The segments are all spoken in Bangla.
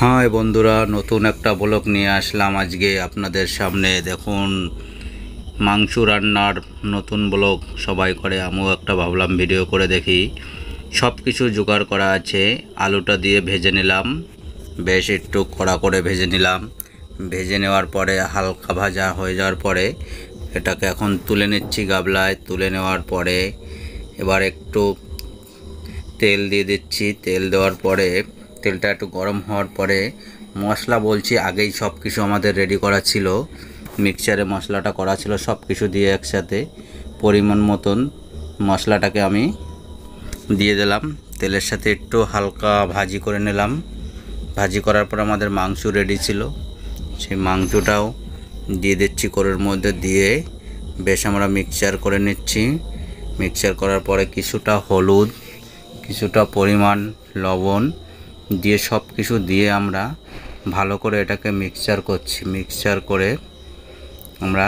হাই বন্ধুরা, নতুন একটা ব্লগ নিয়ে আসলাম আজকে আপনাদের সামনে। দেখুন, মাংস রান্নার নতুন ব্লগ সবাই করে, আমিও একটা ভাবলাম ভিডিও করে দেখি। সব কিছু জোগাড় করা আছে। আলুটা দিয়ে ভেজে নিলাম, বেশ একটু কড়া করে ভেজে নিলাম। ভেজে নেওয়ার পরে হালকা ভাজা হয়ে যাওয়ার পরে এটাকে এখন তুলে নিচ্ছি গাবলায়। তুলে নেওয়ার পরে এবার একটু তেল দিয়ে দিচ্ছি। তেল দেওয়ার পরে তেলটা একটু গরম হওয়ার পরে মশলা বলছি, আগেই সব কিছু আমাদের রেডি করা ছিল, মিক্সচারে মশলাটা করা ছিল, সব কিছু দিয়ে একসাথে পরিমাণ মতন মশলাটাকে আমি দিয়ে দিলাম। তেলের সাথে একটু হালকা ভাজি করে নিলাম। ভাজি করার পর আমাদের মাংস রেডি ছিল, সেই মাংসটাও দিয়ে দিচ্ছি কড়াইয়ের মধ্যে। দিয়ে বেশ আমরা মিক্সচার করে নিচ্ছি। মিক্সচার করার পরে কিছুটা হলুদ, কিছুটা পরিমাণ লবণ দিয়ে সব কিছু দিয়ে আমরা ভালো করে এটাকে মিক্সচার করছি। মিক্সচার করে আমরা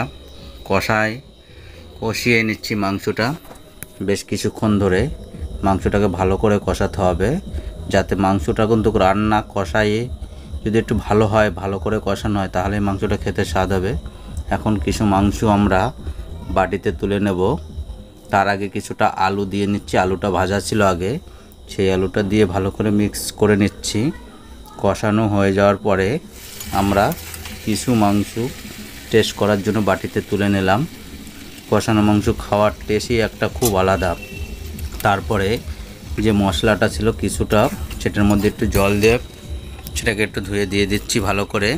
কষিয়ে নিচ্ছি মাংসটা। বেশ কিছুক্ষণ ধরে মাংসটাকে ভালো করে কষাতে হবে, যাতে মাংসটা কিন্তু রান্না কষাইয়ে যদি একটু ভালো হয়, ভালো করে কষানো হয়, তাহলে মাংসটা খেতে স্বাদ হবে। এখন কিছু মাংস আমরা বাটিতে তুলে নেব। তার আগে কিছুটা আলু দিয়ে নিচ্ছি। আলুটা ভাজা ছিল আগে, সেই আলুটা দিয়ে ভালো করে মিক্স করে নিচ্ছি। কষানো হয়ে যাওয়ার পরে আমরা কিছু মাংস টেস্ট করার জন্য বাটিতে তুলে নিলাম। কষানো মাংস খাওয়ার টেস্টই একটা খুব আলাদা। তারপরে যে মশলাটা ছিল কিছুটা, সেটার মধ্যে একটু জল দিয়ে সেটাকে একটু ধুয়ে দিয়ে দিচ্ছি ভালো করে।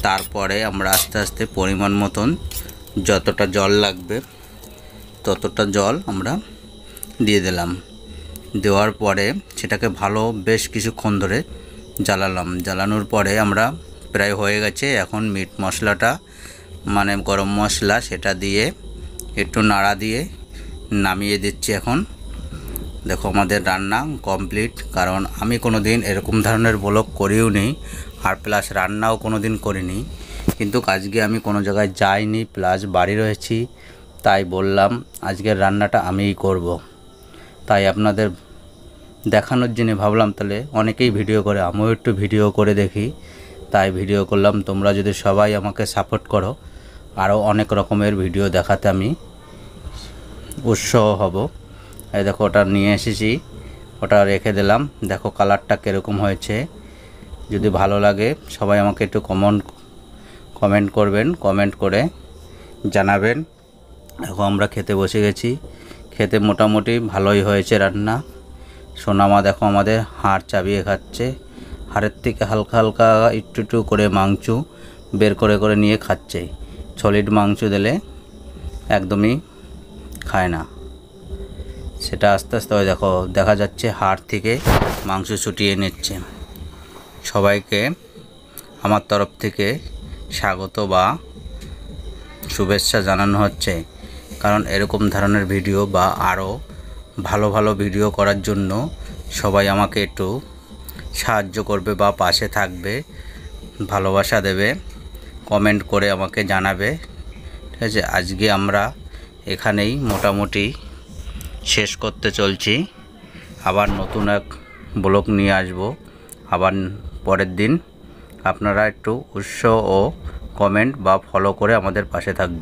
তারপরে আমরা আস্তে আস্তে পরিমাণ মতন যতটা জল লাগবে ততটা জল আমরা দিয়ে দিলাম। দেওয়ার পরে সেটাকে ভালো বেশ কিছুক্ষণ ধরে জ্বালালাম। জ্বালানোর পরে আমরা প্রায় হয়ে গেছে। এখন মিট মশলাটা মানে গরম মশলা সেটা দিয়ে একটু নাড়া দিয়ে নামিয়ে দিচ্ছি। এখন দেখো আমাদের রান্না কমপ্লিট। কারণ আমি কোনো দিন এরকম ধরনের ব্লগ করিও নি, আর প্লাস রান্নাও কোনো দিন করিনি। কিন্তু আজকে আমি কোনো জায়গায় যাইনি, প্লাস বাড়ি রয়েছি, তাই বললাম আজকের রান্নাটা আমিই করব। তাই আপনাদের দেখানোর জন্য ভাবলাম তাহলে অনেকেই ভিডিও করে, আমিও একটু ভিডিও করে দেখি, তাই ভিডিও করলাম। তোমরা যদি সবাই আমাকে সাপোর্ট করো, আরও অনেক রকমের ভিডিও দেখাতে আমি উৎসাহ হব। এই দেখো ওটা নিয়ে এসেছি, ওটা রেখে দিলাম। দেখো কালারটা কীরকম হয়েছে। যদি ভালো লাগে সবাই আমাকে একটু কমেন্ট করবেন, কমেন্ট করে জানাবেন। এখন আমরা খেতে বসে গেছি। খেতে মোটামুটি ভালোই হয়েছে রান্না। সোনামা দেখো আমাদের হাড় চাবিয়ে খাচ্ছে। হাড়ের থেকে হালকা হালকা একটু একটু করে মাংস বের করে নিয়ে খাচ্ছে। সলিড মাংস দিলে একদমই খায় না, সেটা আস্তে আস্তে দেখো দেখা যাচ্ছে হাড় থেকে মাংস ছুটিয়ে নিচ্ছে। সবাইকে আমার তরফ থেকে স্বাগত বা শুভেচ্ছা জানানো হচ্ছে। কারণ এরকম ধরনের ভিডিও বা আরও ভালো ভালো ভিডিও করার জন্য সবাই আমাকে একটু সাহায্য করবে বা পাশে থাকবে, ভালোবাসা দেবে, কমেন্ট করে আমাকে জানাবে। ঠিক আছে, আজকে আমরা এখানেই মোটামুটি শেষ করতে চলছি। আবার নতুন এক ব্লগ নিয়ে আসব আবার পরের দিন। আপনারা একটু উৎসাহ ও কমেন্ট বা ফলো করে আমাদের পাশে থাকবে।